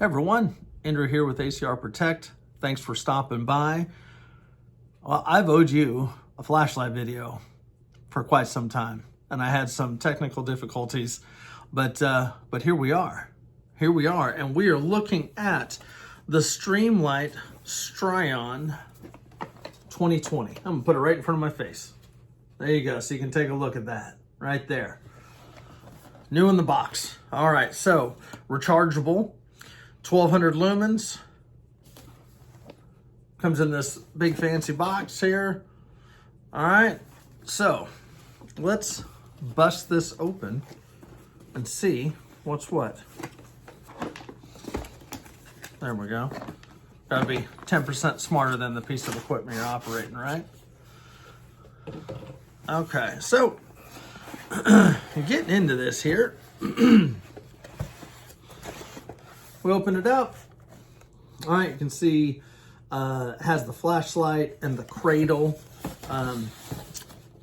Hey everyone, Andrew here with ACR Protect. Thanks for stopping by. Well, I've owed you a flashlight video for quite some time, and I had some technical difficulties, but here we are. Here we are, and we are looking at the Streamlight Strion 2020. I'm gonna put it right in front of my face. There you go, so you can take a look at that right there. New in the box. All right, so rechargeable. 1200 lumens, comes in this big fancy box here. All right, so let's bust this open and see what's what. There we go. Gotta be 10% smarter than the piece of equipment you're operating, right? Okay, so getting into this here. We open it up. All right, you can see it has the flashlight and the cradle.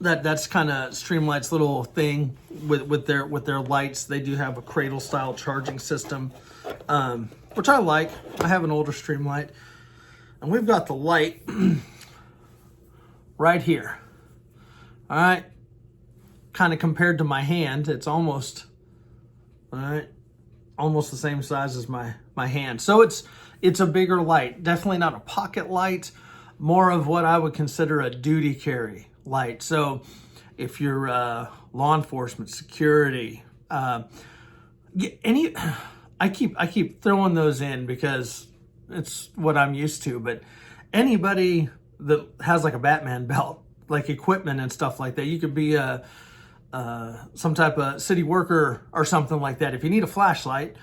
That's kind of Streamlight's little thing with their lights. They do have a cradle style charging system, which I like. I have an older Streamlight, and we've got the light right here. All right, kind of compared to my hand, it's almost all right. Almost the same size as my hand. So it's a bigger light. Definitely not a pocket light, more of what I would consider a duty carry light. So if you're law enforcement, security, I keep throwing those in because it's what I'm used to, but anybody that has like a Batman belt, like equipment and stuff like that, you could be some type of city worker or something like that. If you need a flashlight,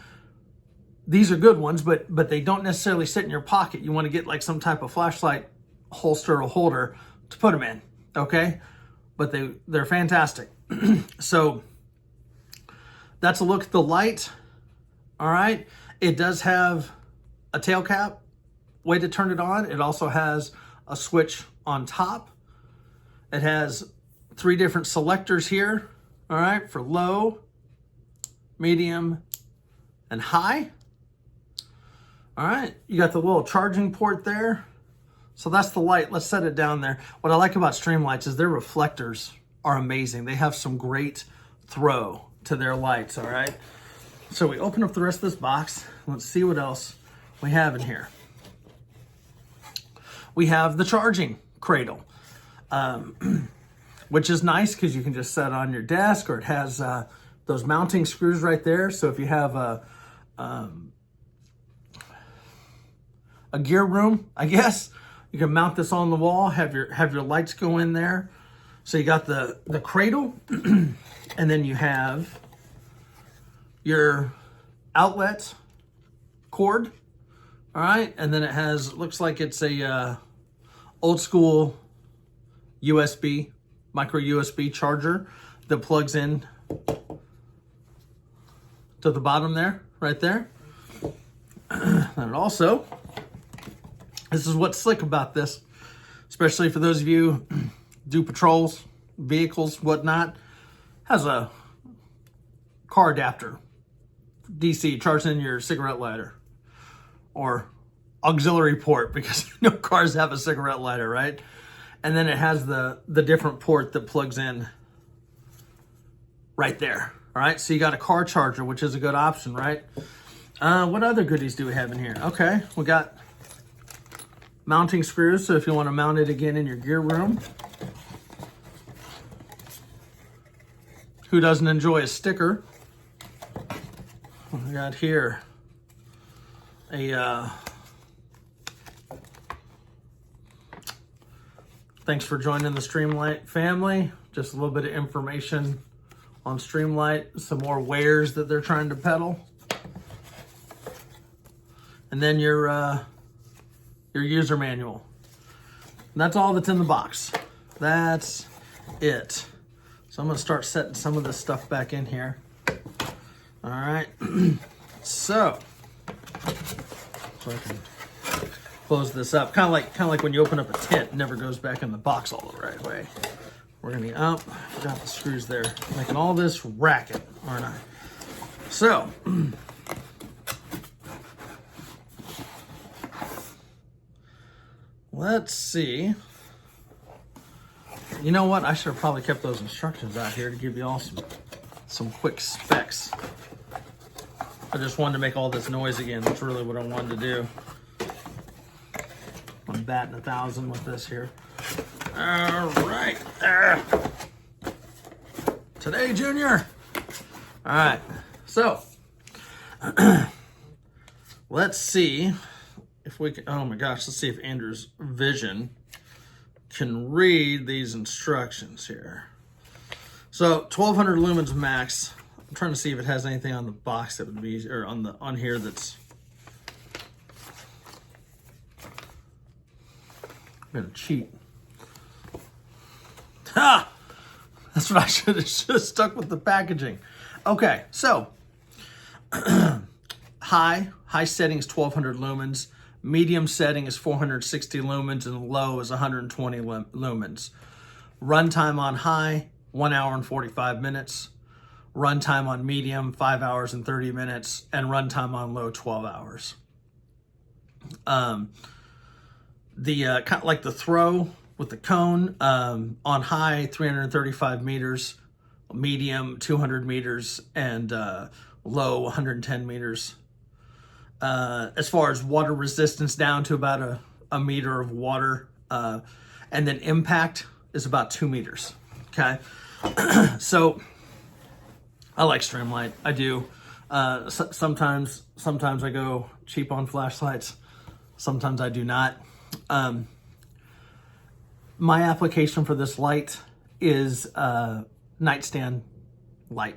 these are good ones, but they don't necessarily sit in your pocket. You want to get like some type of flashlight holster or holder to put them in, okay? But they're fantastic. So that's a look at the light. All right, it does have a tail cap, way to turn it on. It also has a switch on top. It has 3 different selectors here, all right, for low, medium, and high. All right, you got the little charging port there. So that's the light. Let's set it down there. What I like about Streamlights is their reflectors are amazing. They have some great throw to their lights, all right? So we open up the rest of this box. Let's see what else we have in here. We have the charging cradle. Which is nice because you can just set it on your desk, or it has those mounting screws right there. So if you have a gear room, I guess, you can mount this on the wall, have your lights go in there. So you got the cradle, and then you have your outlet cord, all right? And then it has, looks like it's a old school USB, micro USB charger that plugs in to the bottom there, right there. And also, this is what's slick about this, especially for those of you who do patrols, vehicles, whatnot, has a car adapter, DC, charging in your cigarette lighter, or auxiliary port, because no cars have a cigarette lighter, right? And then it has the different port that plugs in right there. All right, so you got a car charger, which is a good option, right? What other goodies do we have in here? Okay, we got mounting screws, so if you want to mount it again in your gear room. Who doesn't enjoy a sticker? We got here a thanks for joining the Streamlight family. Just a little bit of information on Streamlight, some more wares that they're trying to peddle. And then your user manual. And that's all that's in the box. That's it. So I'm gonna start setting some of this stuff back in here. All right, so I can close this up. Kind of like when you open up a tent, it never goes back in the box all the right way. We're gonna be up. Forgot the screws there, making all this racket, aren't I? So let's see. You know what? I should have probably kept those instructions out here to give you all some quick specs. I just wanted to make all this noise again. That's really what I wanted to do. I'm batting 1,000 with this here. All right. Today, Junior. All right. So, let's see if we can. Oh my gosh. Let's see if Andrew's vision can read these instructions here. So 1200 lumens max. I'm trying to see if it has anything on the box that would be, or on here that's. I'm gonna cheat. Ha! That's what I should have stuck with the packaging. Okay, so high setting is 1200 lumens. Medium setting is 460 lumens, and low is 120 lumens. Runtime on high, 1 hour and 45 minutes. Runtime on medium, 5 hours and 30 minutes. And runtime on low, 12 hours. Kind of like the throw with the cone, on high, 335 meters. Medium, 200 meters. And low, 110 meters. As far as water resistance, down to about a meter of water. And then impact is about 2 meters. Okay. So I like Streamlight. I do. Sometimes I go cheap on flashlights. Sometimes I do not. My application for this light is nightstand light.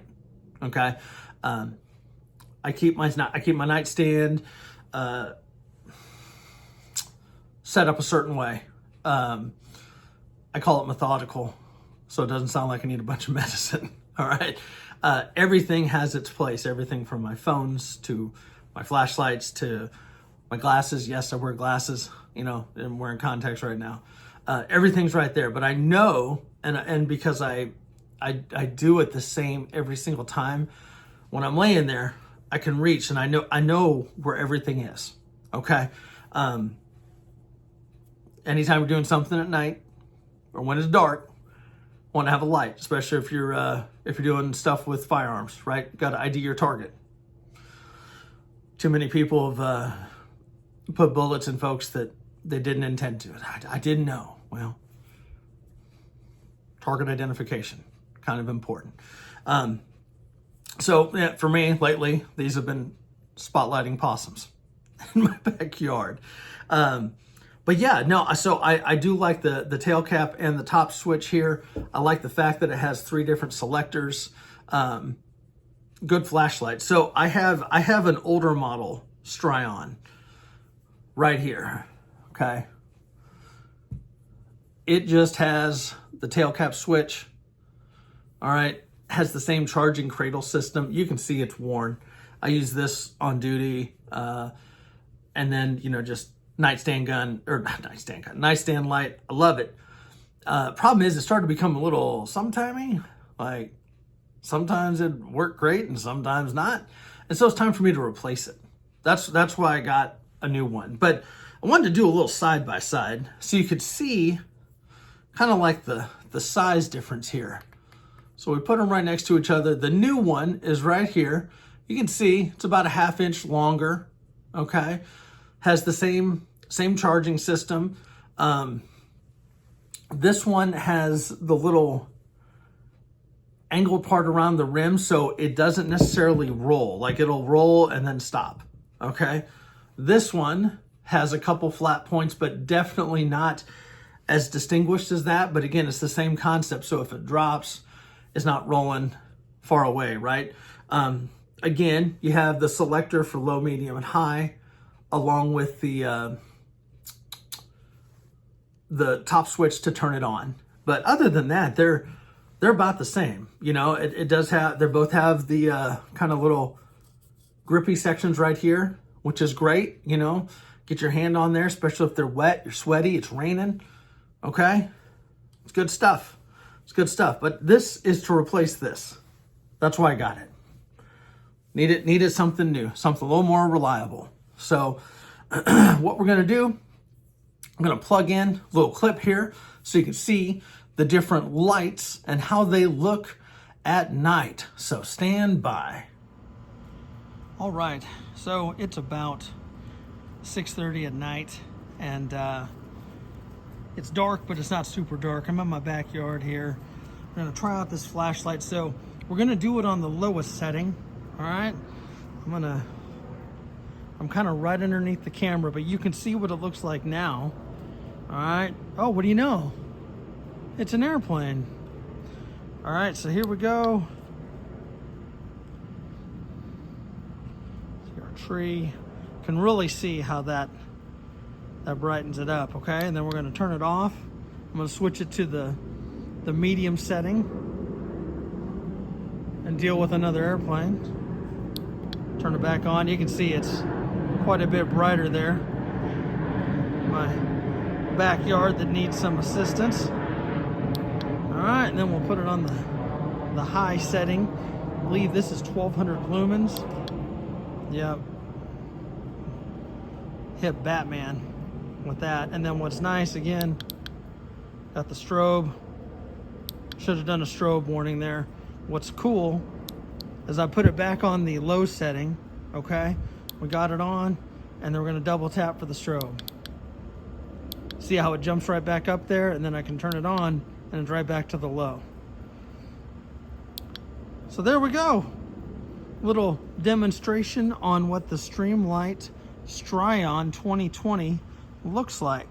Okay. I keep my nightstand set up a certain way. I call it methodical, so it doesn't sound like I need a bunch of medicine. All right. Everything has its place. Everything from my phones to my flashlights to my glasses. Yes, I wear glasses. You know, I'm wearing contacts right now. Everything's right there. But I know, and because I do it the same every single time, when I'm laying there, I can reach, and I know where everything is. Okay. Anytime we're doing something at night or when it's dark, want to have a light, especially if you're doing stuff with firearms, right? Got to ID your target. Too many people have put bullets in folks that they didn't intend to. I didn't know. Well, target identification, kind of important. So yeah, for me lately, these have been spotlighting possums in my backyard. But yeah, no, so I do like the tail cap and the top switch here. I like the fact that it has 3 different selectors. Good flashlight. So I have an older model Strion right here. Okay. It just has the tail cap switch. All right. Has the same charging cradle system. You can see it's worn. I use this on duty. And then, just nightstand light. I love it. Problem is, it started to become a little sometimey. Like, sometimes it worked great and sometimes not. And so it's time for me to replace it. That's why I got a new one. But I wanted to do a little side by side so you could see kind of like the size difference here. So we put them right next to each other. The new one is right here. You can see it's about a 1/2 inch longer. Okay. Has the same charging system. This one has the little angled part around the rim, so it doesn't necessarily roll. Like, it'll roll and then stop. Okay. This one has a couple flat points, but definitely not as distinguished as that. But again, it's the same concept. So if it drops, it's not rolling far away, right? Again, you have the selector for low, medium, and high, along with the top switch to turn it on. But other than that, they're about the same. It does have, they both have the kind of little grippy sections right here, which is great. Get your hand on there, especially if they're wet, you're sweaty, it's raining. Okay. It's good stuff. It's good stuff. But this is to replace this. That's why I got it. Needed something new, something a little more reliable. So what we're going to do, I'm going to plug in a little clip here so you can see the different lights and how they look at night. So stand by. All right, so it's about 6:30 at night, and it's dark, but it's not super dark. I'm in my backyard here. I'm gonna try out this flashlight. So we're gonna do it on the lowest setting. All right, I'm kind of right underneath the camera, but you can see what it looks like now. All right. Oh, what do you know? It's an airplane. All right, so here we go. See our tree. Can really see how that brightens it up, okay? And then we're gonna turn it off. I'm gonna switch it to the medium setting and deal with another airplane. Turn it back on. You can see it's quite a bit brighter there. My backyard that needs some assistance. All right, and then we'll put it on the high setting. I believe this is 1200 lumens. Yep. Hit Batman with that. And then what's nice, again, got the strobe. Should have done a strobe warning there. What's cool is I put it back on the low setting, okay? We got it on, and then we're gonna double tap for the strobe. See how it jumps right back up there, and then I can turn it on, and it's right back to the low. So there we go. Little demonstration on what the Streamlight Strion 2020 looks like.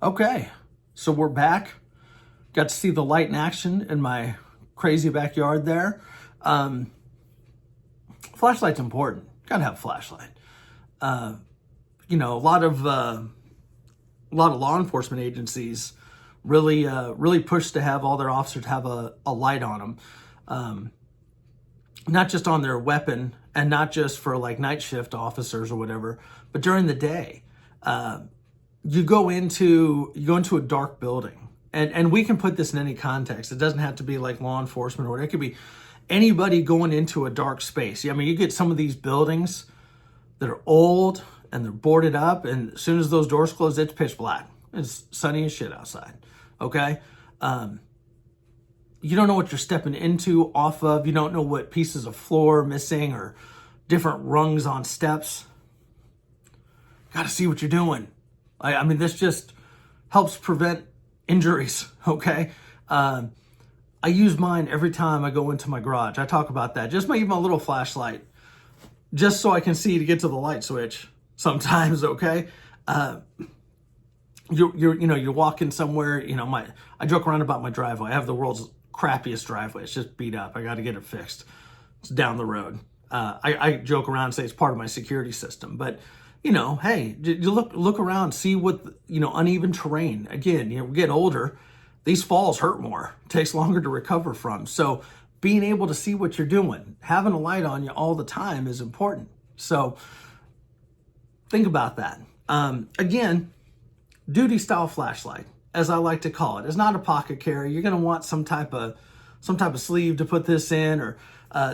Okay, so we're back. Got to see the light in action in my crazy backyard there. Flashlight's important. Gotta have a flashlight. You know, a lot of law enforcement agencies really push to have all their officers have a light on them. Not just on their weapon and not just for like night shift officers or whatever, but during the day. You go into a dark building, and we can put this in any context. It doesn't have to be like law enforcement, or it could be anybody going into a dark space. I mean, you get some of these buildings that are old and they're boarded up, and as soon as those doors close, it's pitch black. It's sunny as shit outside, okay? You don't know what you're stepping into, off of. You don't know what pieces of floor are missing or different rungs on steps. Got to see what you're doing. I mean, this just helps prevent injuries, okay? I use mine every time I go into my garage. I talk about that. Just my little flashlight, just so I can see to get to the light switch sometimes, okay? You're walking somewhere, I joke around about my driveway. I have the world's crappiest driveway. It's just beat up. I got to get it fixed. It's down the road. I joke around and say it's part of my security system, but hey, you look around, see what, uneven terrain. Again, we get older, these falls hurt more. It takes longer to recover from. So being able to see what you're doing, having a light on you all the time is important. So think about that. Again, duty style flashlight, as I like to call it. It's not a pocket carry. You're going to want some type of sleeve to put this in, or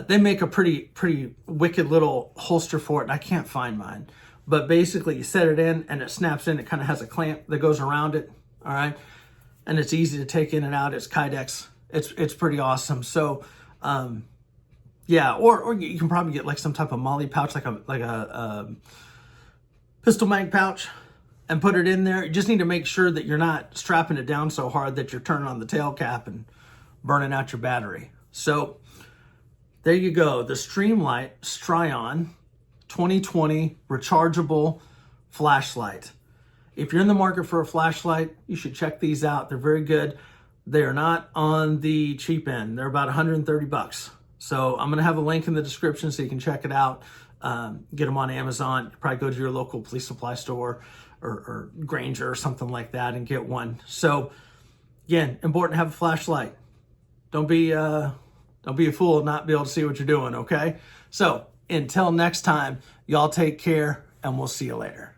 they make a pretty wicked little holster for it, and I can't find mine. But basically, you set it in, and it snaps in. It kind of has a clamp that goes around it, all right? And it's easy to take in and out. It's Kydex. It's pretty awesome. So, yeah, or you can probably get like some type of molly pouch, like a pistol mag pouch, and put it in there. You just need to make sure that you're not strapping it down so hard that you're turning on the tail cap and burning out your battery. So there you go, the Streamlight Strion 2020 rechargeable flashlight. If you're in the market for a flashlight, you should check these out. They're very good. They are not on the cheap end. They're about 130 bucks. So I'm going to have a link in the description so you can check it out. Get them on Amazon. You probably go to your local police supply store or Granger or something like that and get one. So again, important to have a flashlight. Don't be a fool and not be able to see what you're doing, okay? So until next time, y'all take care, and we'll see you later.